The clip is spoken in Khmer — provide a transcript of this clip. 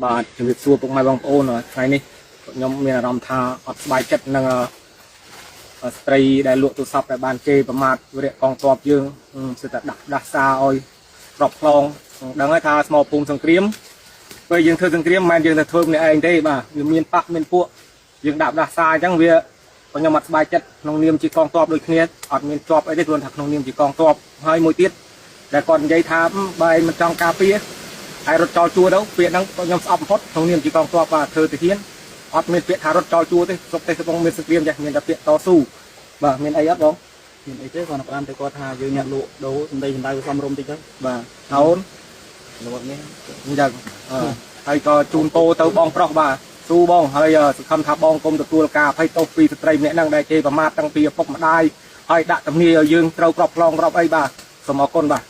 បាទជំរាបសួរពុកម៉ែបងប្អូនថ្ងៃនេះខ្ញុំមានអារម្មណ៍ថាអត់ស្បែកចិត្តនឹងស្ត្រីដែលលក់ទូរស័ព្ទដែលបានជេរប្រមាថវិរៈកងទ័ពយើងសិតតែដាស់សារឲ្យប្រប់ខ្លងដឹងហើយថាស្មោភូមិសង្គ្រាមពេលយើងធ្វើសង្គ្រាមមិនមែនយើងទៅធ្វើម្នាក់ឯងទេបាទវាមានបកមានពួកយើងដាក់ដាស់សារអញ្ចឹងវាខ្ញុំអត់ស្បែកចិត្តក្នុងនាមជាកងទ័ពដូចគ្នាអត់មានជាប់អីទេគ្រាន់តែក្នុងនាមជាកងទ័ពហើយមួយទៀតដែលគាត់និយាយថាបើឯងមិនចង់ការពារហើយរត់ចោលជួរទៅពាក្យហ្នឹងខ្ញុំស្អប់បំផុតក្នុងនាមជាកងទ័ពបាទធ្វើទៅហ៊ានអត់មានពាក្យថារត់ចោលជួរទេស្រុកទេសកំពុងមានសង្គ្រាមចាស់មានតែពាក្យតស៊ូបាទមានអីអត់បងមានអីទេគាត់បានទៅគាត់ថាយើងអ្នកលក់ដូរសំដីសម្ដៅសំរុំតិចទៅបាទអូនលោកនេះអញ្ចឹងហើយក៏ជូនពោទៅបងប្រុសបាទស៊ូបងហើយសង្ឃឹមថាបងគុំទទួលការអភ័យទោសពីស្ត្រីម្នាក់ហ្នឹងដែលជេរប្រមាថតាំងពីឪពុកម្ដាយហើយដាក់ទំនាយឲ្យយើងត្រូវក្របខ្លងក្របអីបាទសូមអរគុណបាទ